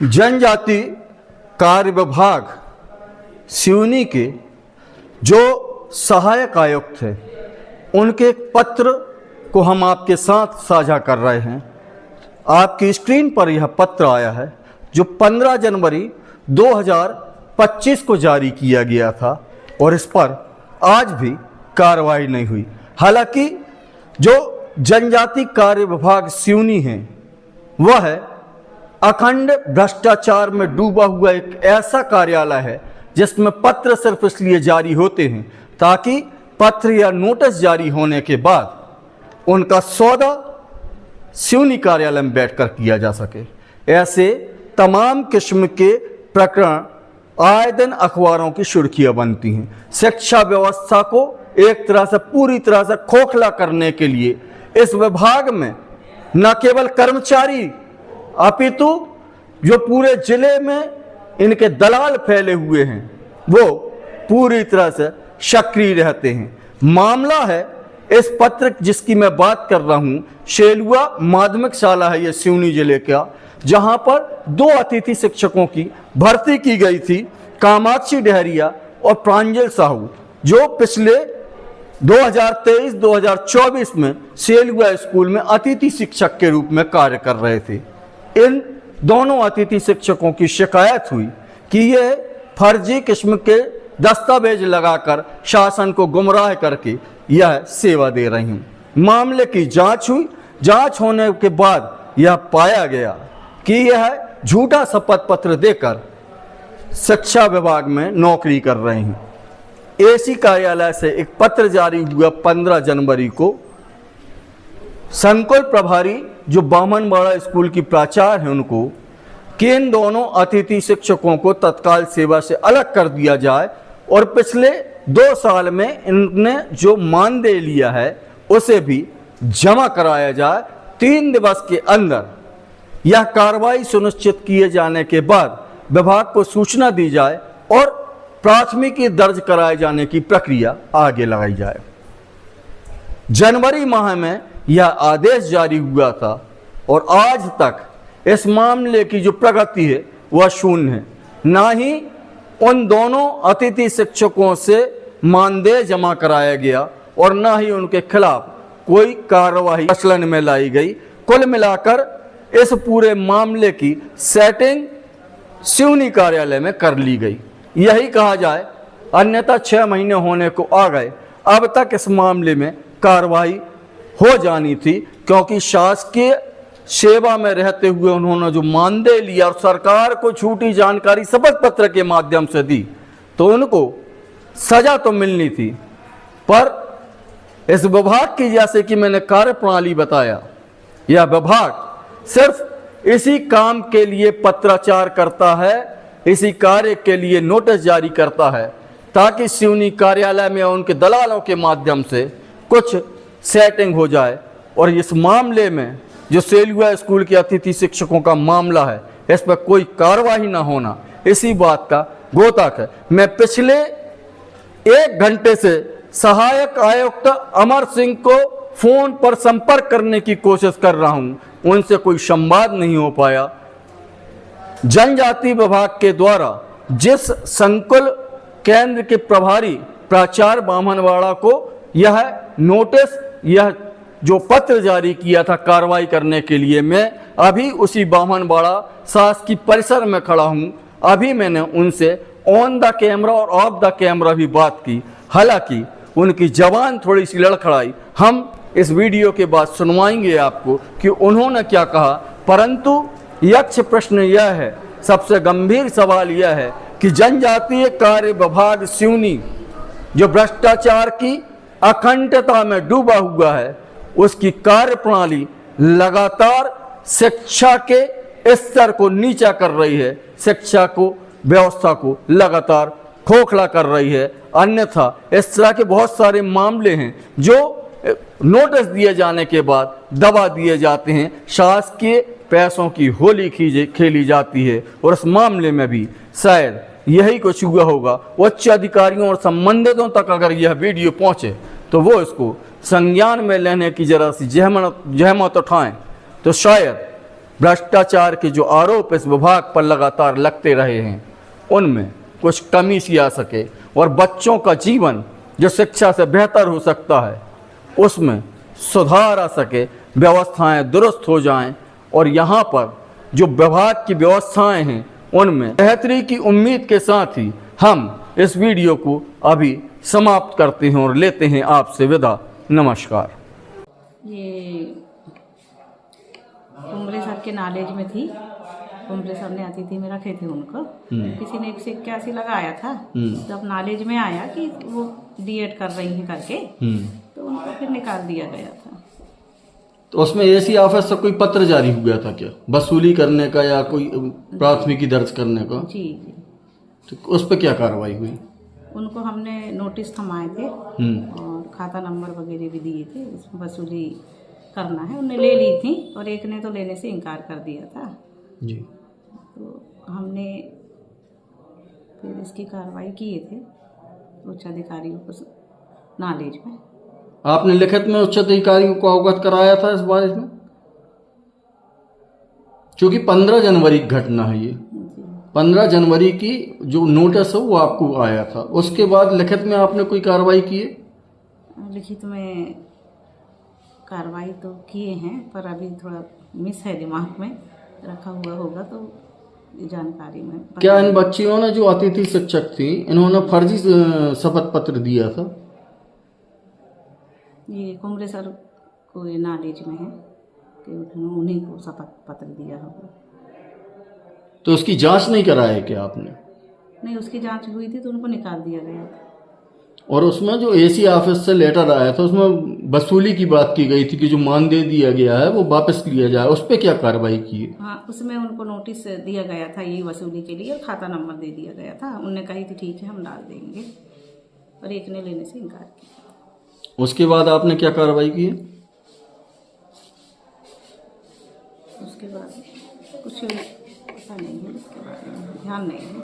जनजाति कार्य विभाग सिवनी के जो सहायक आयुक्त थे उनके एक पत्र को हम आपके साथ साझा कर रहे हैं। आपकी स्क्रीन पर यह पत्र आया है जो 15 जनवरी 2025 को जारी किया गया था और इस पर आज भी कार्रवाई नहीं हुई। हालांकि जो जनजाति कार्य विभाग सिवनी है वह है अखंड भ्रष्टाचार में डूबा हुआ एक ऐसा कार्यालय है जिसमें पत्र सिर्फ इसलिए जारी होते हैं ताकि पत्र या नोटिस जारी होने के बाद उनका सौदा सिवनी कार्यालय में बैठकर किया जा सके। ऐसे तमाम किस्म के प्रकरण आए दिन अखबारों की सुर्खियां बनती हैं। शिक्षा व्यवस्था को एक तरह से पूरी तरह से खोखला करने के लिए इस विभाग में न केवल कर्मचारी अपितु जो पूरे जिले में इनके दलाल फैले हुए हैं वो पूरी तरह से सक्रिय रहते हैं। मामला है इस पत्र जिसकी मैं बात कर रहा हूं, शेलुआ माध्यमिक शाला है ये सिवनी जिले का, जहां पर 2 अतिथि शिक्षकों की भर्ती की गई थी, कामाक्षी डहरिया और प्रांजल साहू, जो पिछले 2023-2024 में शेलुआ स्कूल में अतिथि शिक्षक के रूप में कार्य कर रहे थे। इन दोनों अतिथि शिक्षकों की शिकायत हुई कि ये फर्जी किस्म के दस्तावेज लगाकर शासन को गुमराह करके यह सेवा दे रही हैं। मामले की जांच हुई। जांच होने के बाद यह पाया गया कि यह झूठा शपथ पत्र देकर शिक्षा विभाग में नौकरी कर रहे हैं। एसी कार्यालय से एक पत्र जारी हुआ 15 जनवरी को। संकुल प्रभारी जो बामनवाड़ा स्कूल की प्राचार्य हैं उनको कि इन दोनों अतिथि शिक्षकों को तत्काल सेवा से अलग कर दिया जाए और पिछले 2 साल में इनने जो मानदेय लिया है उसे भी जमा कराया जाए। 3 दिवस के अंदर यह कार्रवाई सुनिश्चित किए जाने के बाद विभाग को सूचना दी जाए और प्राथमिकी दर्ज कराए जाने की प्रक्रिया आगे लगाई जाए। जनवरी माह में यह आदेश जारी हुआ था और आज तक इस मामले की जो प्रगति है वह शून्य है। ना ही उन दोनों अतिथि शिक्षकों से मानदेय जमा कराया गया और ना ही उनके खिलाफ कोई कार्रवाई प्रचलन में लाई गई। कुल मिलाकर इस पूरे मामले की सेटिंग सिवनी कार्यालय में कर ली गई, यही कहा जाए, अन्यथा 6 महीने होने को आ गए। अब तक इस मामले में कार्रवाई हो जानी थी क्योंकि शासकीय सेवा में रहते हुए उन्होंने जो मानदेय लिया और सरकार को झूठी जानकारी शपथ पत्र के माध्यम से दी तो उनको सजा तो मिलनी थी। पर इस विभाग की, जैसे कि मैंने कार्यप्रणाली बताया, यह विभाग सिर्फ इसी काम के लिए पत्राचार करता है, इसी कार्य के लिए नोटिस जारी करता है ताकि सिवनी कार्यालय में उनके दलालों के माध्यम से कुछ सेटिंग हो जाए। और इस मामले में जो शेलुआ स्कूल के अतिथि शिक्षकों का मामला है इस पर कोई कार्रवाई ना होना इसी बात का द्योतक है। मैं पिछले 1 घंटे से सहायक आयुक्त अमर सिंह को फोन पर संपर्क करने की कोशिश कर रहा हूं, उनसे कोई संवाद नहीं हो पाया। जनजाति विभाग के द्वारा जिस संकुल केंद्र के प्रभारी प्राचार्य बामनवाड़ा को यह नोटिस, यह जो पत्र जारी किया था कार्रवाई करने के लिए, मैं अभी उसी बामनवाड़ा शासकीय परिसर में खड़ा हूं। अभी मैंने उनसे ऑन द कैमरा और ऑफ द कैमरा भी बात की, हालांकि उनकी जबान थोड़ी सी लड़खड़ाई। हम इस वीडियो के बाद सुनवाएंगे आपको कि उन्होंने क्या कहा। परंतु यक्ष प्रश्न यह है, सबसे गंभीर सवाल यह है कि जनजातीय कार्य विभाग सिवनी जो भ्रष्टाचार की अखंडता में डूबा हुआ है उसकी कार्यप्रणाली लगातार शिक्षा के स्तर को नीचा कर रही है, शिक्षा को व्यवस्था को लगातार खोखला कर रही है। अन्यथा इस तरह के बहुत सारे मामले हैं जो नोटिस दिए जाने के बाद दबा दिए जाते हैं, शासकीय पैसों की होली खेली जाती है और इस मामले में भी शायद यही कुछ हुआ होगा। उच्च अधिकारियों और संबंधितों तक अगर यह वीडियो पहुंचे तो वो इसको संज्ञान में लेने की जरा सी जहमत उठाएं तो शायद भ्रष्टाचार के जो आरोप इस विभाग पर लगातार लगते रहे हैं उनमें कुछ कमी सी आ सके और बच्चों का जीवन जो शिक्षा से बेहतर हो सकता है उसमें सुधार आ सके, व्यवस्थाएं दुरुस्त हो जाएं और यहाँ पर जो विभाग की व्यवस्थाएं हैं उनमें बेहतरी की उम्मीद के साथ ही हम इस वीडियो को अभी समाप्त करते हैं और लेते हैं आपसे विदा। नमस्कार। ये कुमरे सर के नॉलेज में थी। कुमरे सर ने अतिथि में रखे थे उनको। किसी ने 181 लगाया था। जब नॉलेज में आया कि वो डीएड कर रही हैं करके तो उनको फिर निकाल दिया गया था। तो उसमें एसी ऑफिस से कोई पत्र जारी हो गया था क्या, वसूली करने का या कोई प्राथमिकी दर्ज करने का? जी जी। तो उस पर क्या कार्रवाई हुई? उनको हमने नोटिस थमाए थे और खाता नंबर वगैरह भी दिए थे, उसमें वसूली करना है। उन्हें ले ली थी और एक ने तो लेने से इनकार कर दिया था जी। तो हमने फिर इसकी कार्रवाई किए थे उच्च अधिकारियों को नॉलेज में। आपने लिखित में उच्च अधिकारियों को अवगत कराया था इस बारे में? क्योंकि 15 जनवरी की घटना है ये। 15 जनवरी की जो नोटिस है वो आपको आया था, उसके बाद लिखित में आपने कोई कार्रवाई की है? लिखित में कार्रवाई तो किए हैं पर अभी थोड़ा मिस है, दिमाग में रखा हुआ होगा तो जानकारी में। क्या इन बच्चियों ने जो अतिथि शिक्षक थी इन्होंने फर्जी शपथ पत्र दिया था? ये कुमरे सर को ये नॉलेज में है कि उन्हीं को शपथ पत्र दिया होगा। तो उसकी जांच नहीं कराया क्या आपने? नहीं, उसकी जांच हुई थी तो उनको निकाल दिया गया था। और उसमें जो एसी ऑफिस से लेटर आया था उसमें वसूली की बात की गई थी कि जो मानदेय दिया गया है वो वापस लिया जाए, उस पर क्या कार्रवाई की है? हाँ, उसमें उनको नोटिस दिया गया था यही वसूली के लिए और खाता नंबर दे दिया गया था। उनने कही थी ठीक है हम डाल देंगे और एक ने लेने से इनकार किया। उसके बाद आपने क्या कार्रवाई की है? उसके बाद कुछ पता नहीं है, उसके बारे में ध्यान नहीं है।